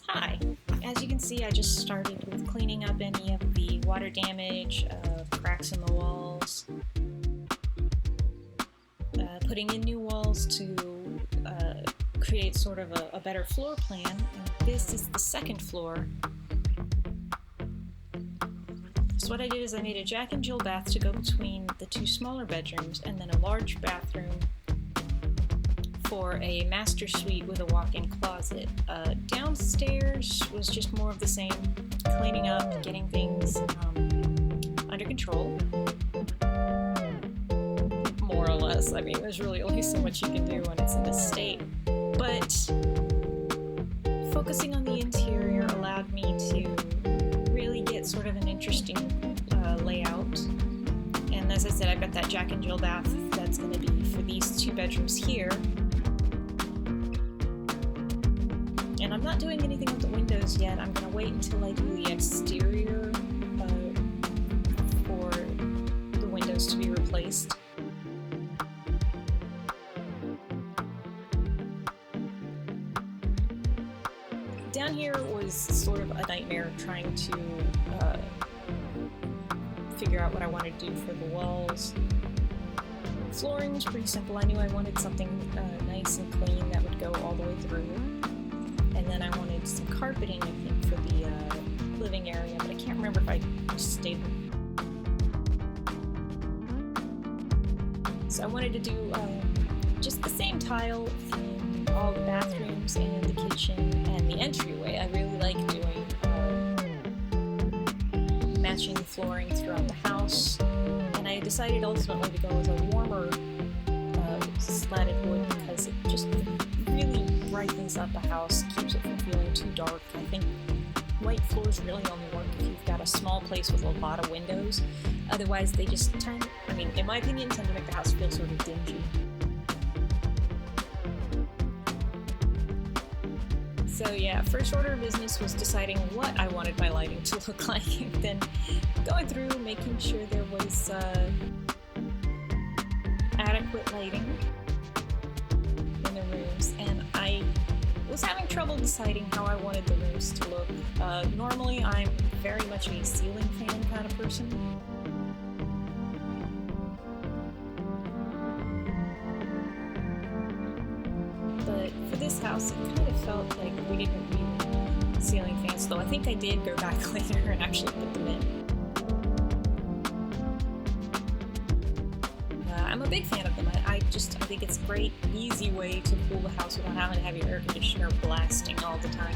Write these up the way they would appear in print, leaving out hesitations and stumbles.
Hi! As you can see, I just started with cleaning up any of the water damage, cracks in the walls, putting in new walls to create sort of a better floor plan. And this is the second floor. So what I did is I made a Jack and Jill bath to go between the two smaller bedrooms, and then a large bathroom for a master suite with a walk-in closet. Downstairs was just more of the same, cleaning up, getting things under control. More or less. I mean, there's really only so much you can do when it's in this state. But focusing on the interior allowed me to really get sort of an interesting layout. And as I said, I've got that Jack and Jill bath that's going to be for these two bedrooms here. And I'm not doing anything with the windows yet. I'm going to wait until I do the exterior for the windows to be replaced. Down here was sort of a nightmare trying to figure out what I wanted to do for the walls. Flooring was pretty simple. I knew I wanted something nice and clean that would go all the way through. And then I wanted some carpeting, I think, for the living area, but I can't remember if I stayed. So I wanted to do just the same tile in all the bathrooms and the kitchen and the entryway. I really like doing matching flooring throughout the house, and I decided ultimately to go with a warmer slatted wood because it just really brightens up a house, keeps it from feeling too dark. I think white floors really only work if you've got a small place with a lot of windows. Otherwise, they just tend, in my opinion, tend to make the house feel sort of dingy. So yeah, first order of business was deciding what I wanted my lighting to look like, and then going through making sure there was adequate lighting in the rooms, and I was having trouble deciding how I wanted the rooms to look. Normally I'm very much a ceiling fan kind of person. But for this house, it kind of felt like we didn't need ceiling fans, though I think I did go back later and actually put them in. I'm a big fan of them. I think it's a great, easy way to cool the house without having to have your air conditioner blasting all the time.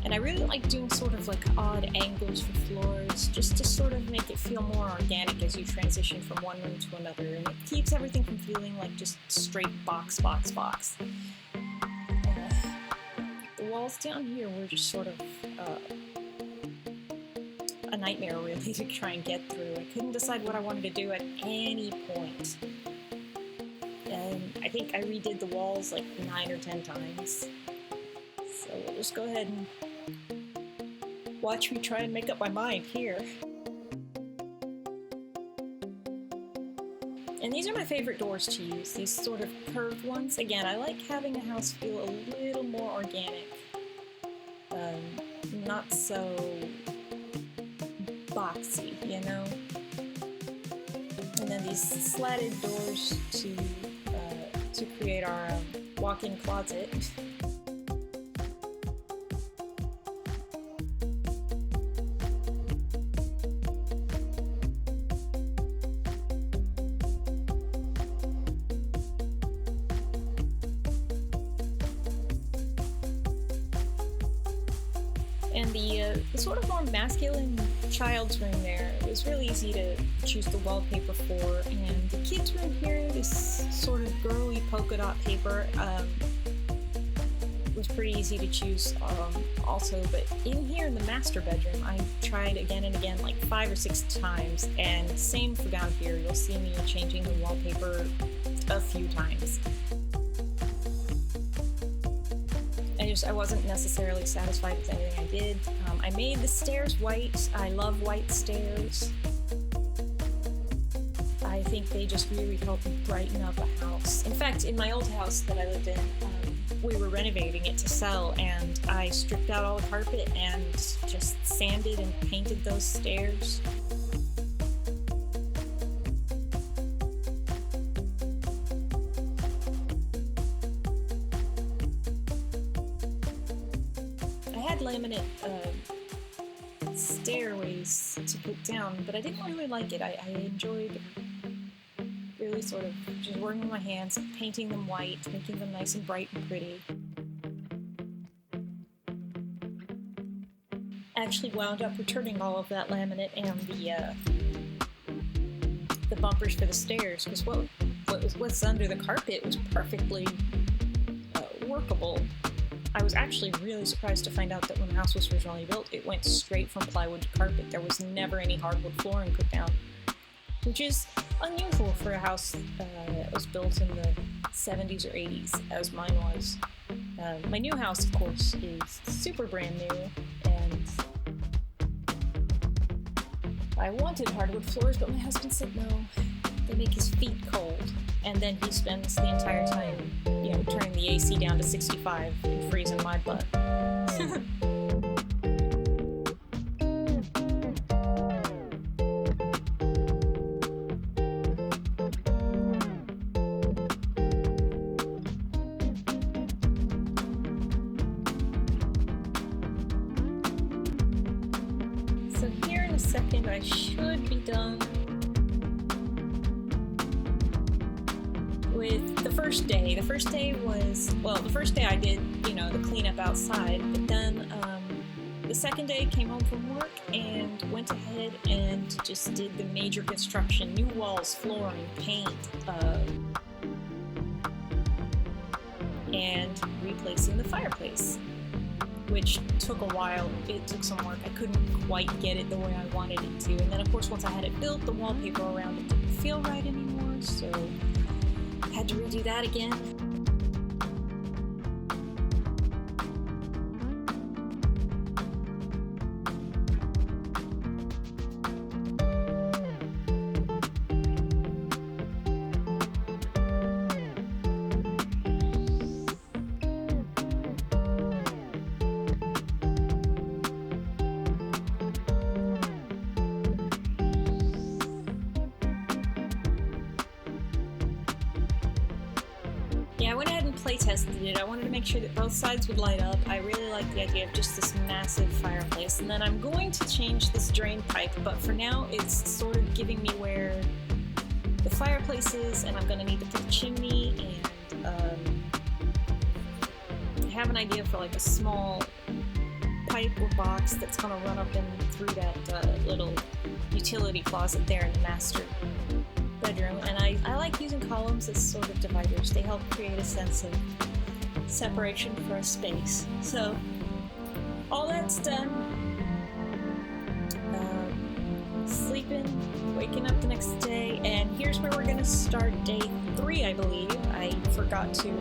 And I really like doing sort of like odd angles for floors, just to sort of make it feel more organic as you transition from one room to another, and it keeps everything from feeling like just straight box. The walls down here were just sort of a nightmare really to try and get through. I couldn't decide what I wanted to do at any point. And I think I redid the walls like 9 or 10 times. So we'll just go ahead and watch me try and make up my mind here. And these are my favorite doors to use, these sort of curved ones. Again, I like having a house feel a little more organic. Not so boxy, you know? And then these slatted doors to create our walk-in closet. And the sort of more masculine child's room there, it was really easy to choose the wallpaper for. And the kids' room here, this sort of girly polka dot paper, was pretty easy to choose also. But in here in the master bedroom, I tried again and again, like 5 or 6 times. And same for down here, you'll see me changing the wallpaper a few times. I wasn't necessarily satisfied with anything I did. I made the stairs white. I love white stairs. I think they just really help brighten up a house. In fact, in my old house that I lived in, we were renovating it to sell, and I stripped out all the carpet and just sanded and painted those stairs. I had laminate stairways to put down, but I didn't really like it. I enjoyed really sort of just working with my hands, painting them white, making them nice and bright and pretty. I actually wound up returning all of that laminate and the bumpers for the stairs, because what's under the carpet was perfectly workable. I was actually really surprised to find out that when the house was originally built, it went straight from plywood to carpet. There was never any hardwood flooring put down, which is unusual for a house that was built in the 70s or 80s, as mine was. My new house, of course, is super brand new, and I wanted hardwood floors, but my husband said no, they make his feet cold, and then he spends the entire time, turning the AC down to 65 and freezing my butt. So here in a second I should be done with the first day. The first day I did, the cleanup outside, but then the second day came home from work and went ahead and just did the major construction, new walls, flooring, paint, and replacing the fireplace, which took a while. It took some work. I couldn't quite get it the way I wanted it to. And then, of course, once I had it built, the wallpaper around it didn't feel right anymore, so I had to redo that again. Yeah, I went ahead and play tested it. I wanted to make sure that both sides would light up. I really like the idea of just this massive fireplace. And then I'm going to change this drain pipe, but for now it's sort of giving me where the fireplace is, and I'm going to need to put a chimney, and I have an idea for like a small pipe or box that's going to run up in through that little utility closet there in the master bedroom, and I like using columns as sort of dividers. They help create a sense of separation for a space. So all that's done. Sleeping, waking up the next day, and here's where we're gonna start day 3, I believe. I forgot to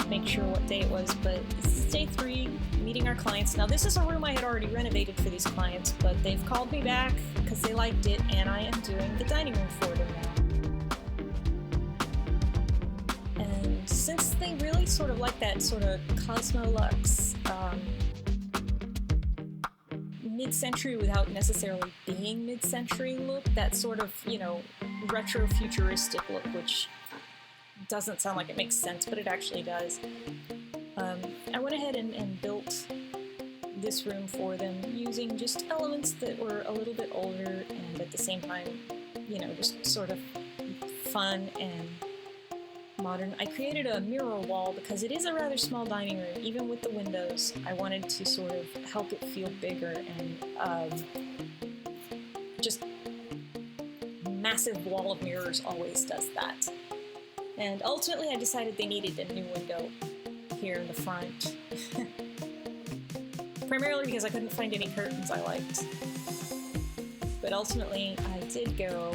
make sure what day it was, but this is day 3, meeting our clients. Now this is a room I had already renovated for these clients, but they've called me back because they liked it, and I am doing the dining room for them now. And since they really sort of like that sort of Cosmo Luxe, mid-century without necessarily being mid-century look, that sort of, retro-futuristic look, which doesn't sound like it makes sense, but it actually does. I went ahead and built this room for them using just elements that were a little bit older and at the same time, just sort of fun and modern. I created a mirror wall because it is a rather small dining room. Even with the windows, I wanted to sort of help it feel bigger, and just massive wall of mirrors always does that. And ultimately I decided they needed a new window here in the front. Primarily because I couldn't find any curtains I liked. But ultimately I did go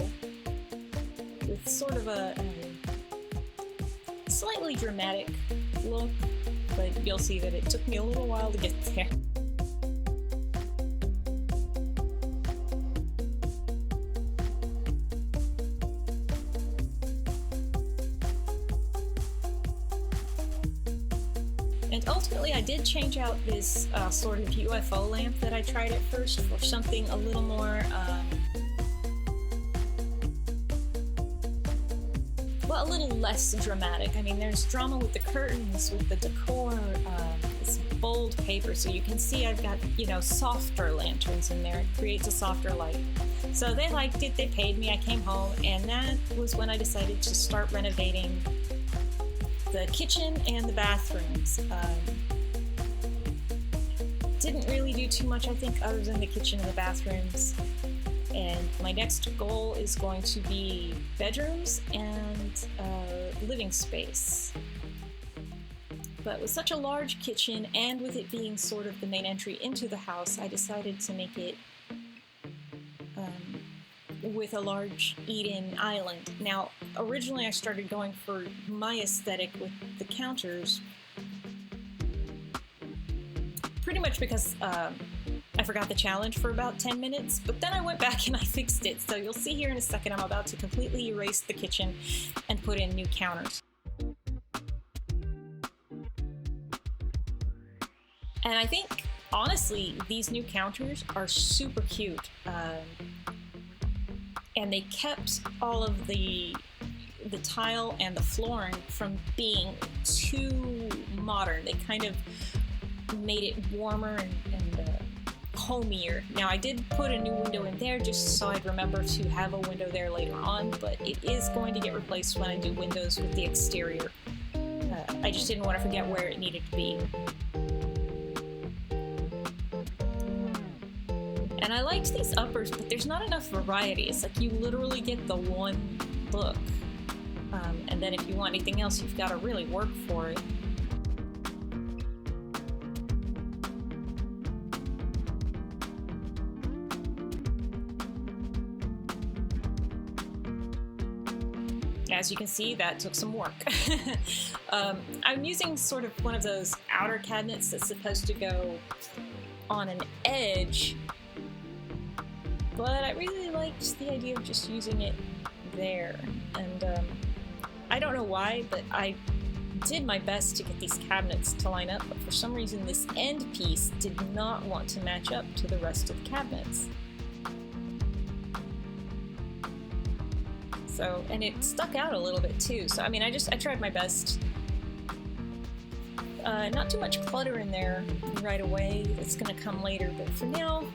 with sort of a slightly dramatic look, but you'll see that it took me a little while to get there. And ultimately I did change out this sort of UFO lamp that I tried at first for something a little more, well, a little less dramatic. I mean, there's drama with the curtains, with the decor, this bold paper, so you can see I've got, you know, softer lanterns in there. It creates a softer light. So they liked it, they paid me, I came home, and that was when I decided to start renovating the kitchen and the bathrooms. Didn't really do too much, I think, other than the kitchen and the bathrooms. And my next goal is going to be bedrooms and living space. But with such a large kitchen, and with it being sort of the main entry into the house, I decided to make it with a large eat-in island. Now, originally I started going for my aesthetic with the counters, pretty much because I forgot the challenge for about 10 minutes, but then I went back and I fixed it. So you'll see here in a second, I'm about to completely erase the kitchen and put in new counters. And I think, honestly, these new counters are super cute. And they kept all of the tile and the flooring from being too modern. They kind of made it warmer and homier. Now, I did put a new window in there just so I'd remember to have a window there later on, but it is going to get replaced when I do windows with the exterior. I just didn't want to forget where it needed to be. And I liked these uppers, but there's not enough variety. It's like you literally get the one look. And then if you want anything else, you've got to really work for it. As you can see, that took some work. I'm using sort of one of those outer cabinets that's supposed to go on an edge, but I really liked the idea of just using it there. And I don't know why, but I did my best to get these cabinets to line up, but for some reason this end piece did not want to match up to the rest of the cabinets. So, and it stuck out a little bit too. So, I mean, I tried my best. Not too much clutter in there right away. That's gonna come later, but for now,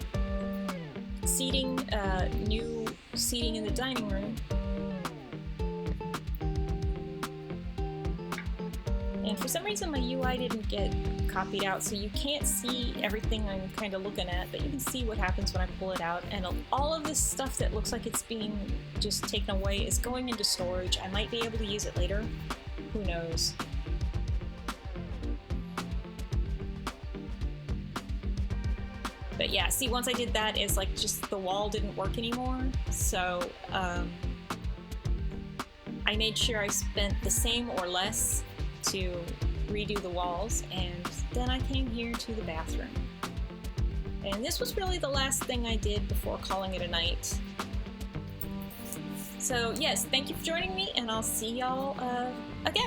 seating, new seating in the dining room. And for some reason my UI didn't get copied out, so you can't see everything I'm kind of looking at, but you can see what happens when I pull it out. And all of this stuff that looks like it's being just taken away is going into storage. I might be able to use it later. Who knows? But yeah, see, once I did that, it's like just the wall didn't work anymore. So I made sure I spent the same or less to redo the walls, and then I came here to the bathroom. And this was really the last thing I did before calling it a night. So yes, thank you for joining me, and I'll see y'all again.